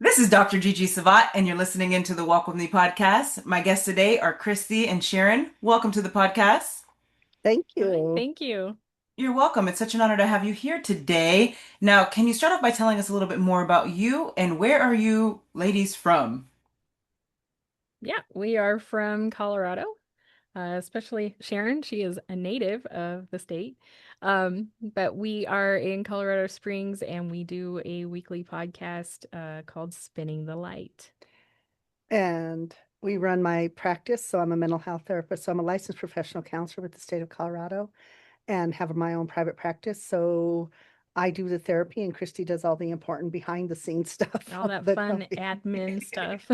This is Dr. Gigi Sabbat, and you're listening into the Walk With Me podcast. My guests today are Christy and Sharon. Welcome to the podcast. Thank Hi, you. thank you. You're welcome. It's such an honor to have you here today. Now, can you start off by telling us a little bit more about you and where are you ladies from? Yeah, we are from Colorado, especially Sharon. She is a native of the state. But we are in Colorado Springs and we do a weekly podcast called Spinning the Light. And we run my practice. So I'm a mental health therapist. So I'm a licensed professional counselor with the state of Colorado and have my own private practice. So I do the therapy and Christy does all the important behind the scenes stuff All that that fun admin stuff.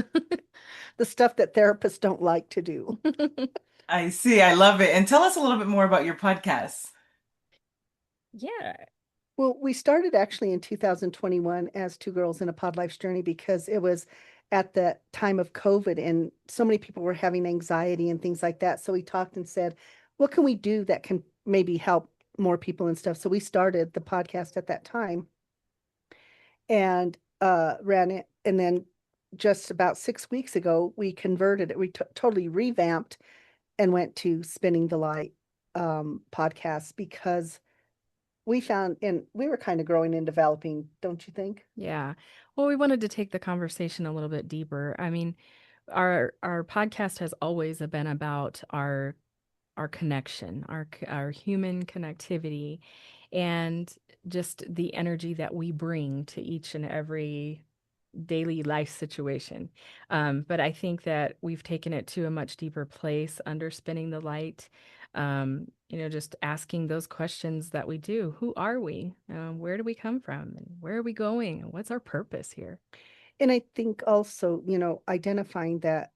the stuff that therapists don't like to do. I see. I love it. And tell us a little bit more about your podcast. Yeah. Well, we started actually in 2021 as Two Girls in a Pod Life's Journey because it was at the time of COVID and so many people were having anxiety and things like that. So we talked and said, what can we do that can maybe help more people and stuff? So we started the podcast at that time and ran it. And then just about 6 weeks ago, we converted it. We totally revamped and went to Spinning the Light podcast because we found, and we were kind of growing and developing, don't you think? Yeah. Well, we wanted to take the conversation a little bit deeper. I mean, our podcast has always been about our connection, our human connectivity, and just the energy that we bring to each and every daily life situation. But I think that we've taken it to a much deeper place under spinning the light. Just asking those questions that we do. Who are we? Where do we come from? And where are we going? And what's our purpose here? And I think also, identifying that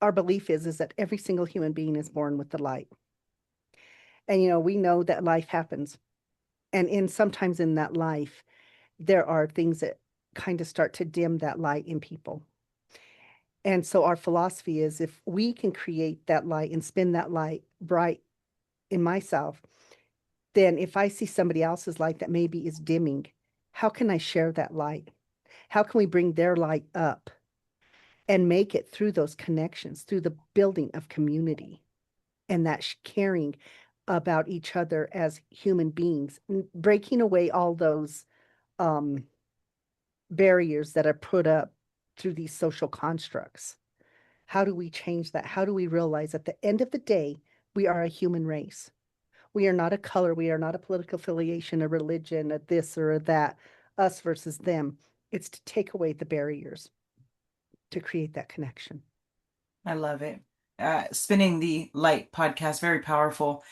our belief is that every single human being is born with the light. And, we know that life happens. And sometimes in that life, there are things that kind of start to dim that light in people. And so our philosophy is if we can create that light and spin that light bright in myself, then if I see somebody else's light that maybe is dimming, how can I share that light? How can we bring their light up and make it through those connections, through the building of community and that caring about each other as human beings, breaking away all those um, barriers that are put up through these social constructs? How do we change that? How do we realize at the end of the day, we are a human race? We are not a color. We are not a political affiliation, a religion, a this or a that, us versus them. It's to take away the barriers to create that connection. I love it. Spinning the Light podcast, very powerful.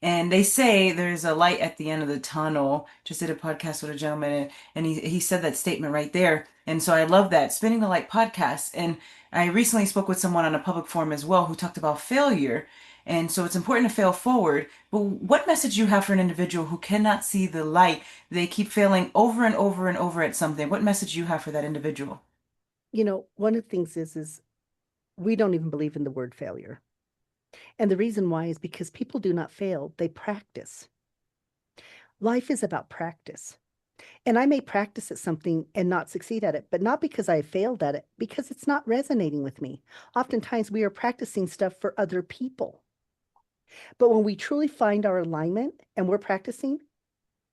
And they say there's a light at the end of the tunnel. Just did a podcast with a gentleman, and he said that statement right there. And so I love that. Spinning the Light podcast. And I recently spoke with someone on a public forum as well who talked about failure. And so it's important to fail forward. But what message you have for an individual who cannot see the light? They keep failing over and over and over at something. What message you have for that individual? One of the things is we don't even believe in the word failure. And the reason why is because people do not fail, they practice. Life is about practice. And I may practice at something and not succeed at it, but not because I failed at it, because it's not resonating with me. Oftentimes we are practicing stuff for other people. But when we truly find our alignment and we're practicing,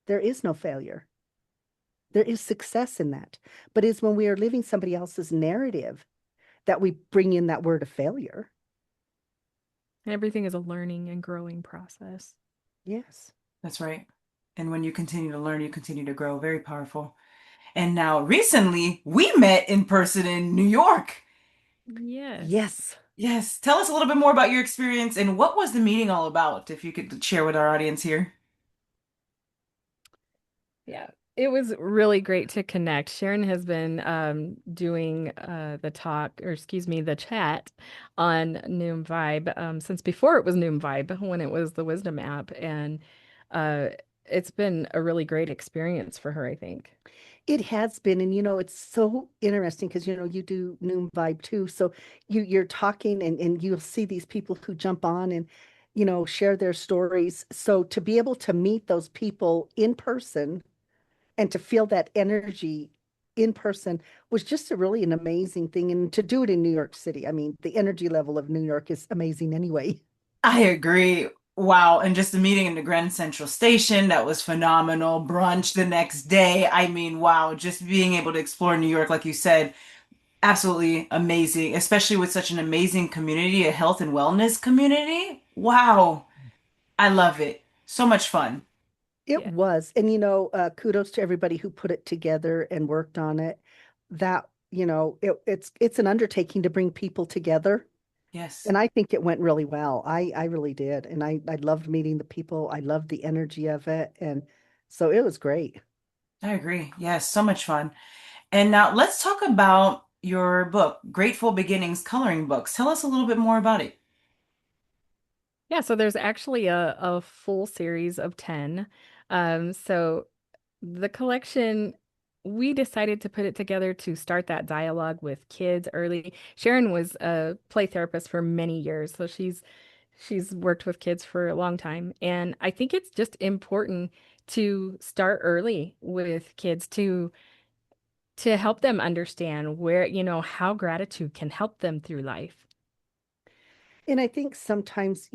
there is no failure. There is success in that. But it's when we are living somebody else's narrative that we bring in that word of failure. Everything is a learning and growing process. Yes. That's right. And when you continue to learn, you continue to grow. Very powerful. And now recently we met in person in New York. Yes. Yes. Yes. Tell us a little bit more about your experience and what was the meeting all about, if you could share with our audience here. Yeah, it was really great to connect. Sharon has been doing the talk, or excuse me, the chat on Noom Vibe since before it was Noom Vibe, when it was the Wisdom app. And uh, it's been a really great experience for her, I think. It has been, and it's so interesting because you do Noon Vibe too. So you're talking and you'll see these people who jump on and share their stories. So to be able to meet those people in person and to feel that energy in person was just a really an amazing thing. And to do it in New York City, I mean, the energy level of New York is amazing anyway. I agree. Wow. And just the meeting in the Grand Central Station, that was phenomenal. Brunch the next day. I mean, wow, just being able to explore New York, like you said, absolutely amazing, especially with such an amazing community, a health and wellness community. Wow. I love it. So much fun. It Yeah. was. And, kudos to everybody who put it together and worked on it. That, it's an undertaking to bring people together. Yes, And I think it went really well. I really did. And I loved meeting the people. I loved the energy of it. And so it was great. I agree. Yes, so much fun. And now let's talk about your book, Grateful Beginnings Coloring Books. Tell us a little bit more about it. Yeah, so there's actually a full series of 10. So the collection, we decided to put it together to start that dialogue with kids early. Sharon was a play therapist for many years, so she's worked with kids for a long time. And I think it's just important to start early with kids to help them understand where, how gratitude can help them through life. And I think sometimes,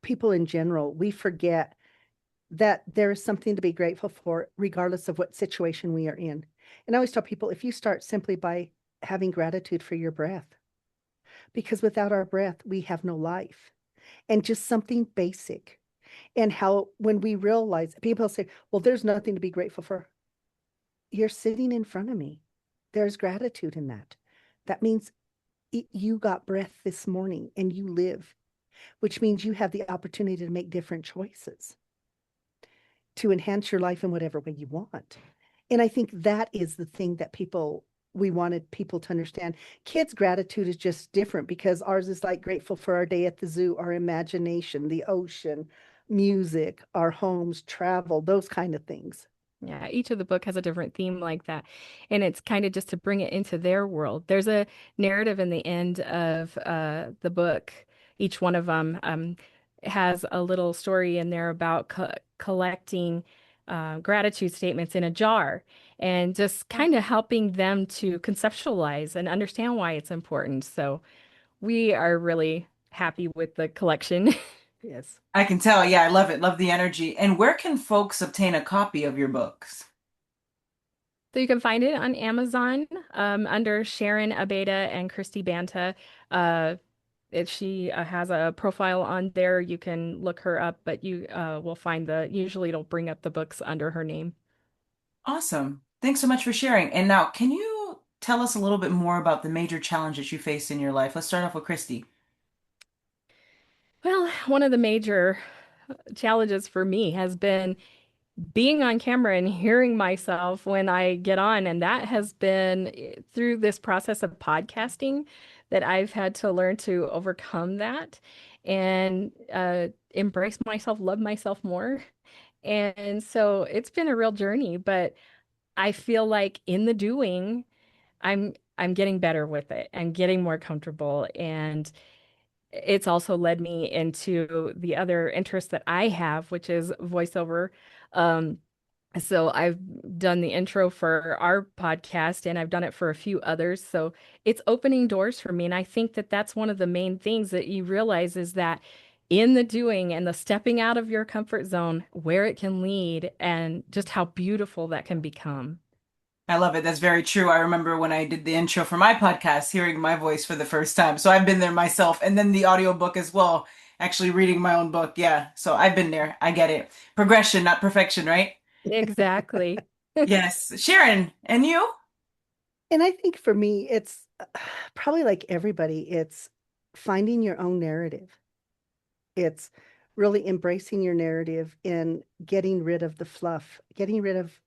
people in general, we forget that there is something to be grateful for, regardless of what situation we are in. And I always tell people if you start simply by having gratitude for your breath, because without our breath, we have no life, and just something basic. And how, when we realize, people say, well, there's nothing to be grateful for. You're sitting in front of me. There's gratitude in that. That means you got breath this morning and you live, which means you have the opportunity to make different choices to enhance your life in whatever way you want. And I think that is the thing that we wanted people to understand. Kids' gratitude is just different because ours is like grateful for our day at the zoo, our imagination, the ocean, music, our homes, travel, those kind of things. Yeah, each of the book has a different theme like that. And it's kind of just to bring it into their world. There's a narrative in the end of the book. Each one of them has a little story in there about collecting gratitude statements in a jar and just kind of helping them to conceptualize and understand why it's important. So we are really happy with the collection. Yes. I can tell. Yeah, I love it. Love the energy. And where can folks obtain a copy of your books? So you can find it on Amazon under Sharon Abeyta and Christy Banta. Uh, she has a profile on there. You can look her up, but you will find usually it'll bring up the books under her name. Awesome. Thanks so much for sharing. And now, can you tell us a little bit more about the major challenges you faced in your life? Let's start off with Christy. Well, one of the major challenges for me has been being on camera and hearing myself when I get on. And that has been through this process of podcasting that I've had to learn to overcome that and embrace myself, love myself more. And so it's been a real journey, but I feel like in the doing, I'm getting better with it. I'm getting more comfortable, and it's also led me into the other interest that I have, which is voiceover. Um, so I've done the intro for our podcast and I've done it for a few others. So it's opening doors for me. And I think that that's one of the main things that you realize is that in the doing and the stepping out of your comfort zone, where it can lead and just how beautiful that can become. I love it. That's very true. I remember when I did the intro for my podcast, hearing my voice for the first time. So I've been there myself. And then the audiobook as well, actually reading my own book. Yeah. So I've been there. I get it. Progression, not perfection, right? Exactly. Yes. Sharon, and you? And I think for me, it's probably like everybody, it's finding your own narrative. It's really embracing your narrative and getting rid of the fluff, getting rid of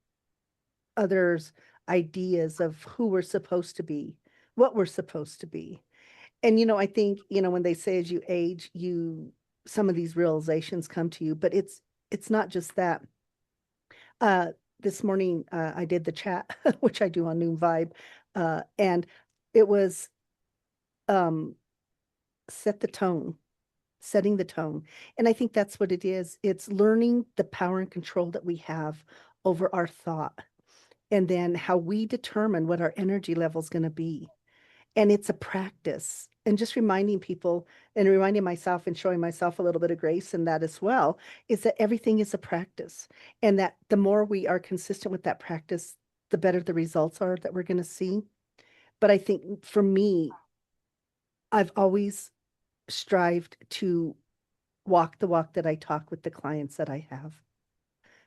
others' ideas of who we're supposed to be, what we're supposed to be. And I think, when they say as you age, some of these realizations come to you, but it's not just that. Uh this morning I did the chat, which I do on Noon Vibe, and it was um set the tone, setting the tone. And I think that's what it is. It's learning the power and control that we have over our thought and then how we determine what our energy level is going to be. And it's a practice. And just reminding people and reminding myself and showing myself a little bit of grace in that as well is that everything is a practice. And that the more we are consistent with that practice, the better the results are that we're going to see. But I think for me, I've always strived to walk the walk that I talk with the clients that I have,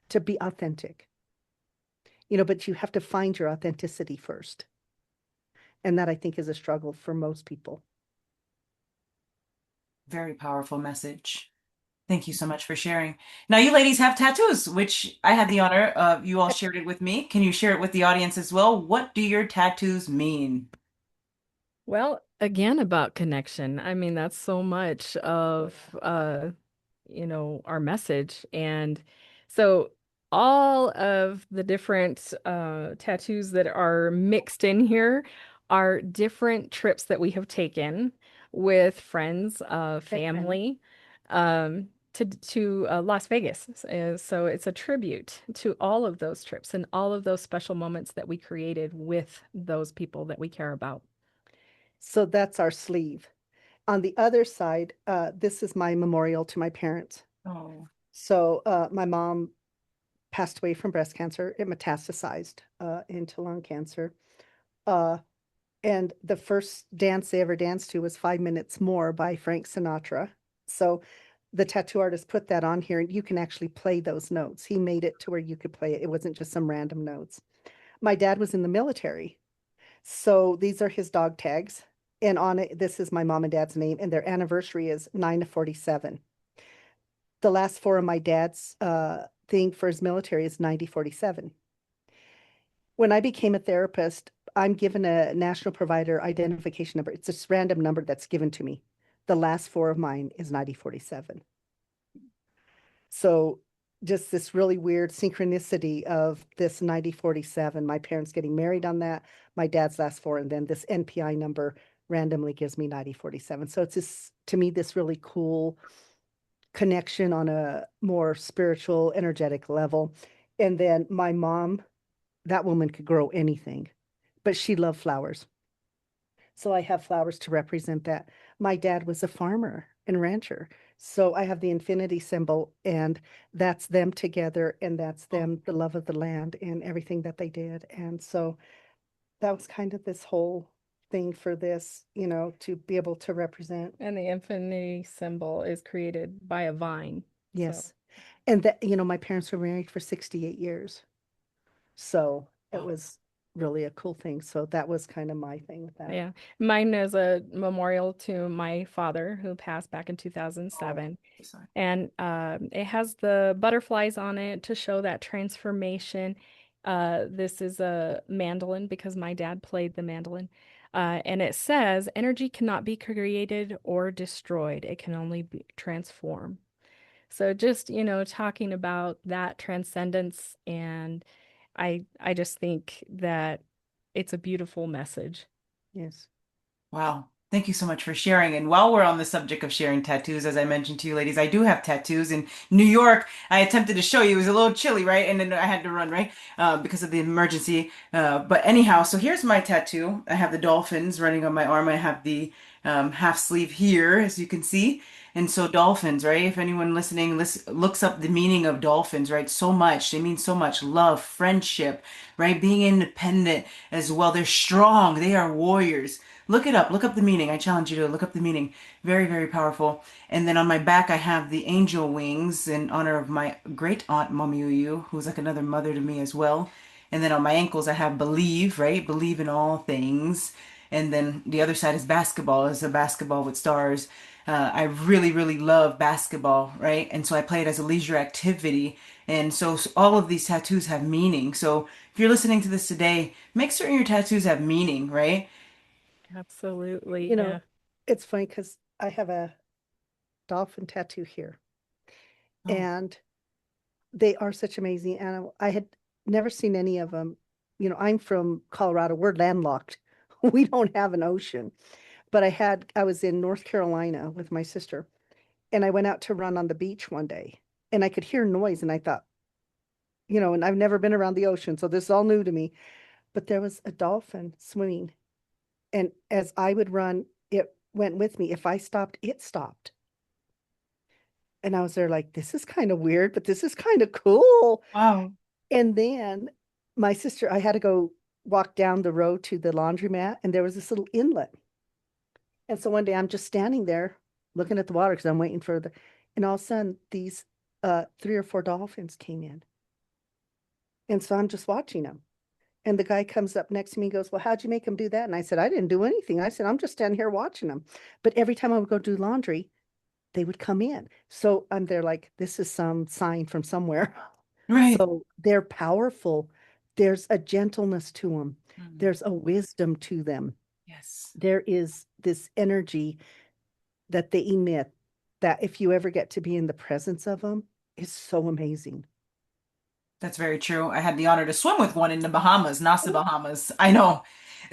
to be authentic. But you have to find your authenticity first. And that I think is a struggle for most people. Very powerful message. Thank you so much for sharing. Now, you ladies have tattoos, which I had the honor of you all shared it with me. Can you share it with the audience as well? What do your tattoos mean? Well, again, about connection. I mean, that's so much of our message. And so all of the different tattoos that are mixed in here are different trips that we have taken with friends, family, to Las Vegas. So it's a tribute to all of those trips and all of those special moments that we created with those people that we care about. So that's our sleeve. On the other side, this is my memorial to my parents. Oh, So my mom passed away from breast cancer. It metastasized into lung cancer. Uh, and the first dance they ever danced to was 5 Minutes More by Frank Sinatra. So the tattoo artist put that on here, and you can actually play those notes. He made it to where you could play it. It wasn't just some random notes. My dad was in the military. So these are his dog tags. And on it, this is my mom and dad's name, and their anniversary is 9/47. The last four of my dad's thing for his military is 9047. When I became a therapist, I'm given a national provider identification number. It's this random number that's given to me. The last four of mine is 9047. So just this really weird synchronicity of this 9047, my parents getting married on that, my dad's last four, and then this NPI number randomly gives me 9047. So it's this, to me, this really cool connection on a more spiritual, energetic level. And then my mom, that woman could grow anything, but she loved flowers. So I have flowers to represent that. My dad was a farmer and rancher. So I have the infinity symbol, and that's them together, and that's them, the love of the land and everything that they did. And so that was kind of this whole thing for this, to be able to represent. And the infinity symbol is created by a vine. So, Yes. And that, my parents were married for 68 years. So it oh, was really a cool thing. So that was kind of my thing with that. yeah. Mine is a memorial to my father who passed back in oh, 2007. sorry. And it has the butterflies on it to show that transformation. This is a mandolin because my dad played the mandolin. And it says, energy cannot be created or destroyed. It can only be transformed. So just, talking about that transcendence, and I just think that it's a beautiful message. Yes. Wow. Thank you so much for sharing. And while we're on the subject of sharing tattoos, as I mentioned to you ladies, I do have tattoos in New York. I attempted to show you. It was a little chilly, right? And then I had to run, right? Because of the emergency. But anyhow, so here's my tattoo. I have the dolphins running on my arm. I have the half sleeve here, as you can see. And so dolphins, right? If anyone listening looks up the meaning of dolphins, right? So much. They mean so much. Love, friendship, right? Being independent as well. They're strong. They are warriors. Look it up. Look up the meaning. I challenge you to look up the meaning. Very, very powerful. And then on my back, I have the angel wings in honor of my great aunt, Mamiuyu, who's like another mother to me as well. And then on my ankles, I have believe, right? Believe in all things. And then the other side is basketball, is a basketball with stars. I really, really love basketball, right? And so I play it as a leisure activity. And so all of these tattoos have meaning. So if you're listening to this today, make certain your tattoos have meaning, right? Absolutely. You know, Yeah. it's funny because I have a dolphin tattoo here, Oh, and they are such amazing animals. I had never seen any of them. I'm from Colorado. We're landlocked. We don't have an ocean. But I was in North Carolina with my sister, and I went out to run on the beach one day, and I could hear noise, and I thought, and I've never been around the ocean, so this is all new to me. But there was a dolphin swimming, and as I would run, it went with me. If I stopped, it stopped. And I was there like, this is kind of weird, but this is kind of cool. Wow. And then my sister, I had to go walk down the road to the laundromat, and there was this little inlet. And so one day I'm just standing there looking at the water because I'm waiting for and all of a sudden these three or four dolphins came in. And so I'm just watching them. And the guy comes up next to me and goes, well, how'd you make them do that? And I said, I didn't do anything. I said, I'm just standing here watching them. But every time I would go do laundry, they would come in. So I'm there like, this is some sign from somewhere. Right. So they're powerful. There's a gentleness to them. Mm. There's a wisdom to them. Yes. There is this energy that they emit that if you ever get to be in the presence of them, is so amazing. That's very true. I had the honor to swim with one in the Bahamas, Nassau, Bahamas. I know.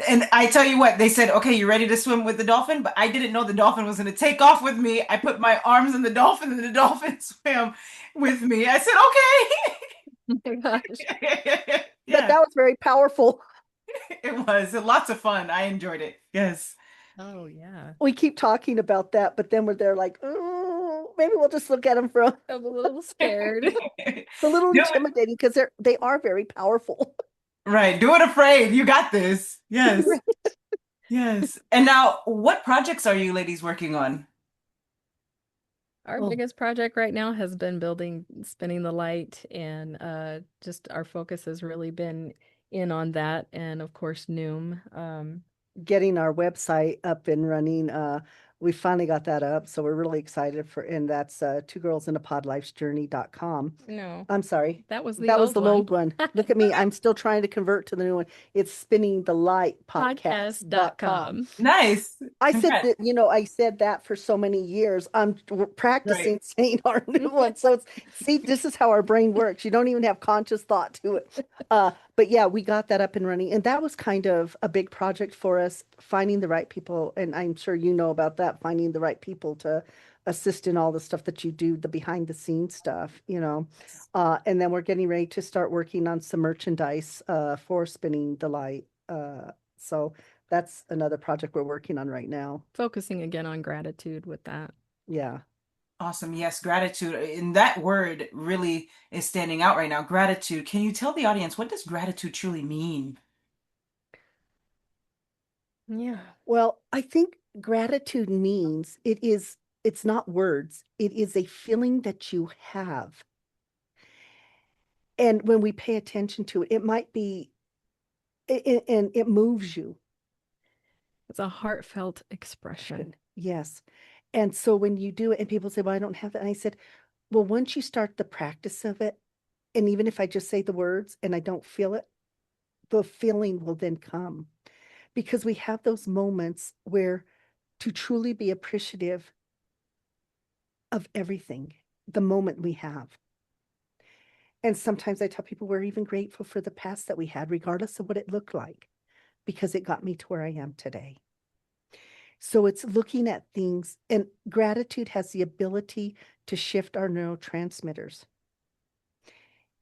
And I tell you what, they said, okay, you ready to swim with the dolphin? But I didn't know the dolphin was going to take off with me. I put my arms in the dolphin and the dolphin swam with me. I said, Oh my gosh. okay. But Yeah, that was very powerful. it was lots of fun. I enjoyed it. Yes. Oh yeah. We keep talking about that, but then we're there like, oh, maybe we'll just look at them from I'm a little scared. it's a little Do it. intimidating because they are very powerful. Right. Do it afraid. You got this. Yes. Right. Yes. And now, what projects are you ladies working on? Our Oh, biggest project right now has been building, spinning the light, and just our focus has really been in on that, and of course, Noom. getting our website up and running. We finally got that up, so we're really excited and that's twogirlsinapodlifesjourney.com. No, I'm sorry. that was the That was old the one. old one. Look at me. I'm still trying to convert to the new one. It's spinning the light podcast.com. Podcast.com. Nice. I said Congrats. that, I said that for so many years. I'm Right. practicing saying our new one. So see, this is how our brain works. You don't even have conscious thought to it. But yeah, we got that up and running. And that was kind of a big project for us, finding the right people. And I'm sure you know about that, finding the right people to assist in all the stuff that you do, the behind the scenes stuff. And then we're getting ready to start working on some merchandise for Spinning the Light. So that's another project we're working on right now. Focusing again on gratitude with that. Yeah. Awesome. Yes, gratitude. And that word really is standing out right now. Gratitude. Can you tell the audience what does gratitude truly mean? Yeah. Well, I think gratitude means it's not words. It is a feeling that you have. And when we pay attention to it, it might be, and it moves you. It's a heartfelt expression. Yes. And so when you do it and people say, well, I don't have that. And I said, well, once you start the practice of it, and even if I just say the words and I don't feel it, the feeling will then come because we have those moments where to truly be appreciative of everything, the moment we have. And sometimes I tell people we're even grateful for the past that we had, regardless of what it looked like, because it got me to where I am today. So it's looking at things, and gratitude has the ability to shift our neurotransmitters.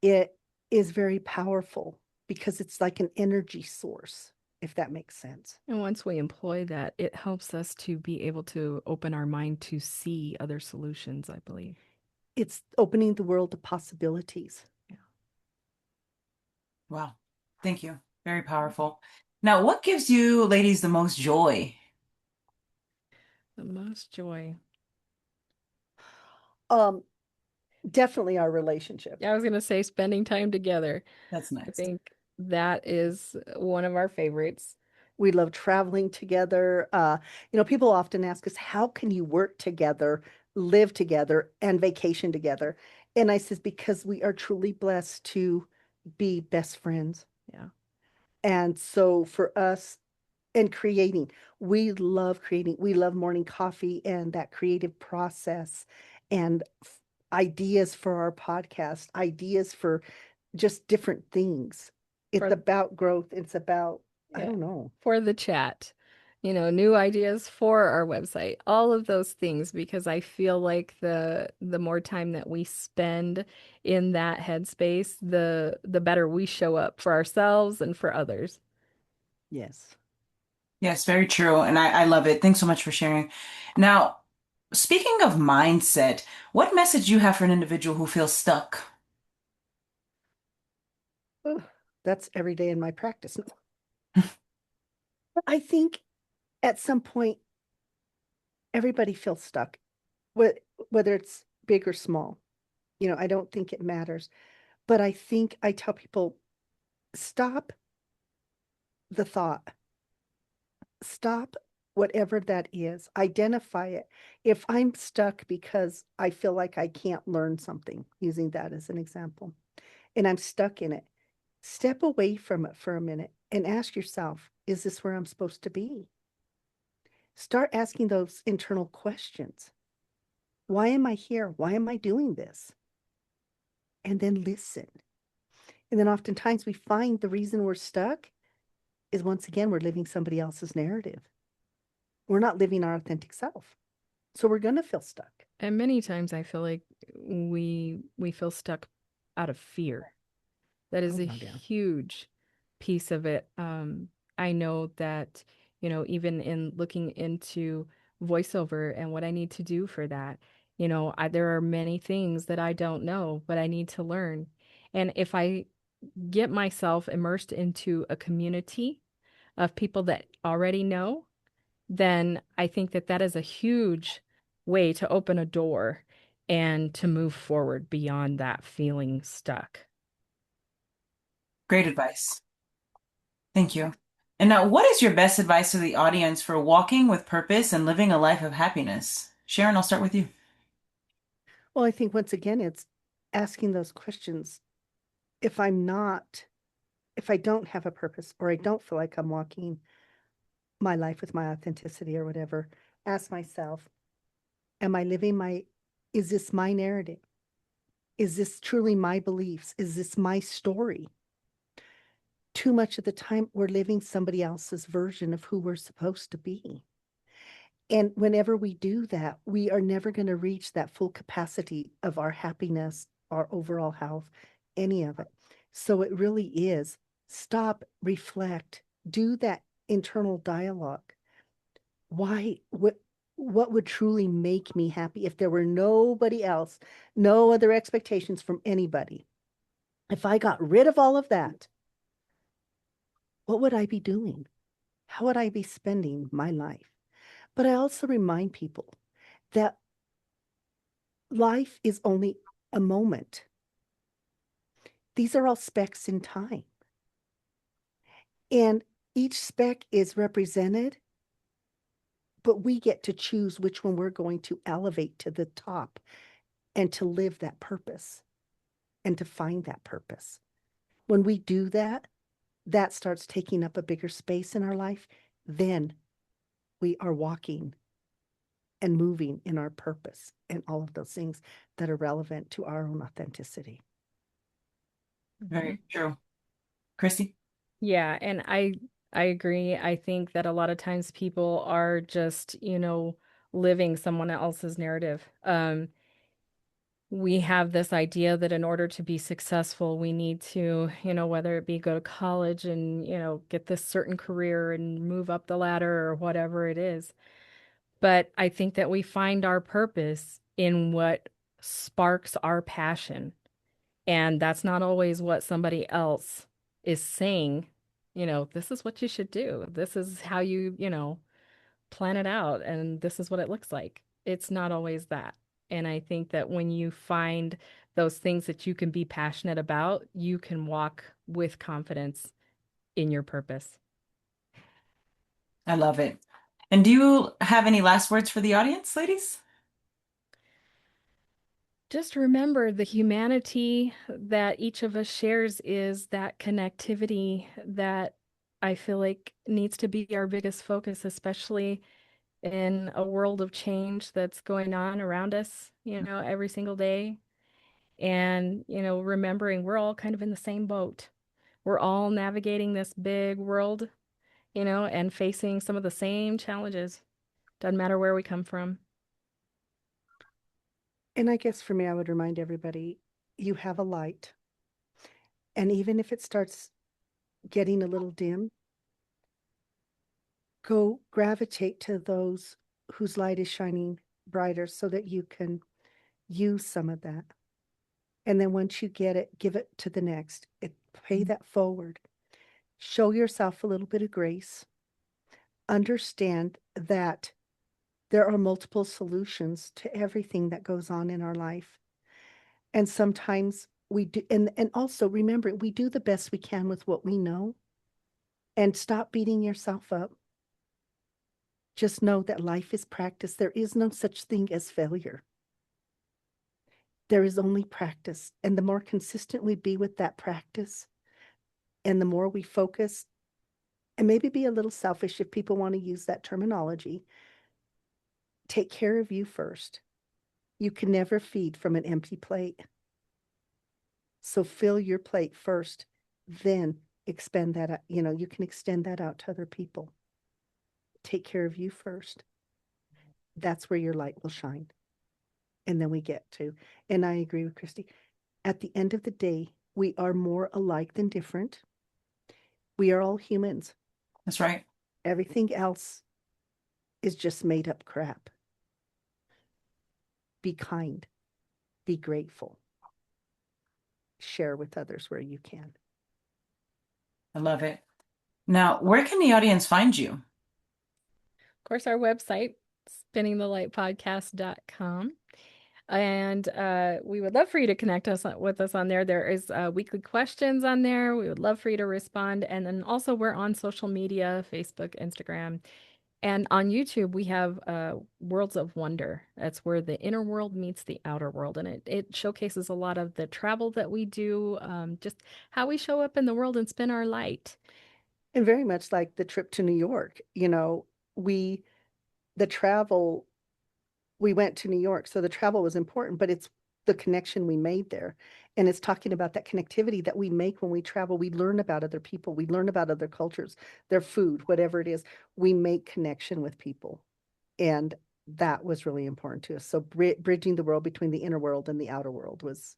It is very powerful because it's like an energy source, if that makes sense. And once we employ that, it helps us to be able to open our mind to see other solutions, I believe. It's opening the world to possibilities. Yeah. Wow. Thank you. Very powerful. Now, what gives you ladies the most joy? The most joy. Um, Definitely our relationship. I was going to say spending time together. That's I nice. think that is one of our favorites. We love traveling together. People often ask us, how can you work together, live together, and vacation together? And I says, because we are truly blessed to be best friends. Yeah. And so for us, and creating, we love creating. We love morning coffee and that creative process and ideas for our podcast, ideas for just different things. It's For about growth. It's about, I yeah, don't know. for the chat. New ideas for our website, all of those things, because I feel like the more time that we spend in that headspace, the better we show up for ourselves and for others. Yes. Yes, very true. And I love it. Thanks so much for sharing. Now, speaking of mindset, what message do you have for an individual who feels stuck? Ugh, that's every day in my practice. I think at some point everybody feels stuck, whether it's big or small. I don't think it matters. But I think I tell people, stop the thought, stop whatever that is, identify it. If I'm stuck because I feel like I can't learn something, using that as an example, and I'm stuck in it, step away from it for a minute and ask yourself, is this where I'm supposed to be? Start asking those internal questions. Why am I here? Why am I doing this? And then listen. And then oftentimes we find the reason we're stuck is, once again, we're living somebody else's narrative. We're not living our authentic self. So we're going to feel stuck. And many times I feel like we feel stuck out of fear. That is Oh, a no, yeah. huge piece of it. I know that, even in looking into voiceover and what I need to do for that, there are many things that I don't know, but I need to learn. And if I get myself immersed into a community of people that already know, then I think that that is a huge way to open a door and to move forward beyond that feeling stuck. Great advice. Thank you. And now, what is your best advice to the audience for walking with purpose and living a life of happiness? Sharon, I'll start with you. Well, I think once again, it's asking those questions. If I'm not, if I don't have a purpose, or I don't feel like I'm walking my life with my authenticity or whatever, ask myself, am I living is this my narrative? Is this truly my beliefs? Is this my story? Too much of the time, we're living somebody else's version of who we're supposed to be. And whenever we do that, we are never going to reach that full capacity of our happiness, our overall health, any of it. So it really is stop, reflect, do that internal dialogue. Why, what would truly make me happy if there were nobody else, no other expectations from anybody? If I got rid of all of that, what would I be doing? How would I be spending my life? But I also remind people that life is only a moment. These are all specks in time. And each speck is represented, but we get to choose which one we're going to elevate to the top and to live that purpose and to find that purpose. When we do that, that starts taking up a bigger space in our life. Then we are walking and moving in our purpose and all of those things that are relevant to our own authenticity. Mhm. Very true. Christy? Yeah, and I agree. I think that a lot of times people are just, living someone else's narrative. We have this idea that in order to be successful, we need to, whether it be go to college and, get this certain career and move up the ladder or whatever it is. But I think that we find our purpose in what sparks our passion. And that's not always what somebody else is saying. This is what you should do. This is how you plan it out, and this is what it looks like. It's not always that. And I think that when you find those things that you can be passionate about, you can walk with confidence in your purpose. I love it. And do you have any last words for the audience, ladies? Just remember the humanity that each of us shares is that connectivity that I feel like needs to be our biggest focus, especially in a world of change that's going on around us, every single day. And, remembering we're all kind of in the same boat. We're all navigating this big world, and facing some of the same challenges. Doesn't matter where we come from. And I guess for me, I would remind everybody, you have a light. And even if it starts getting a little dim, go gravitate to those whose light is shining brighter so that you can use some of that. And then once you get it, give it to the next. Pay that forward. Show yourself a little bit of grace. Understand that there are multiple solutions to everything that goes on in our life. And sometimes we do, and also remember, we do the best we can with what we know. And stop beating yourself up. Just know that life is practice. There is no such thing as failure. There is only practice. And the more consistent we be with that practice, and the more we focus, and maybe be a little selfish if people want to use that terminology, take care of you first. You can never feed from an empty plate. So fill your plate first, then expend that, you can extend that out to other people. Take care of you first. That's where your light will shine. And then we get to, and I agree with Christy, at the end of the day, we are more alike than different. We are all humans. That's right. Everything else is just made up crap. Be kind. Be grateful. Share with others where you can. I love it. Now, where can the audience find you? Of course, our website, spinningthelightpodcast.com. And we would love for you to connect with us on there. There is weekly questions on there. We would love for you to respond. And then also we're on social media, Facebook, Instagram. And on YouTube, we have Worlds of Wonder. That's where the inner world meets the outer world. And it showcases a lot of the travel that we do, just how we show up in the world and spin our light. And very much like the trip to New York, the travel, we went to New York, so the travel was important, but it's the connection we made there. And it's talking about that connectivity that we make when we travel. We learn about other people, we learn about other cultures, their food, whatever it is. We make connection with people. And that was really important to us. So bridging the world between the inner world and the outer world was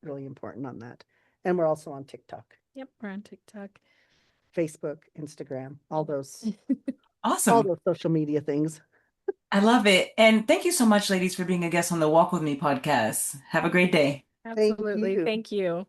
really important on that. And we're also on TikTok. Yep, we're on TikTok. Facebook, Instagram, all those Awesome. social media things. I love it. And thank you so much, ladies, for being a guest on the Walk With Me podcast. Have a great day. Thank Absolutely. you. Thank you.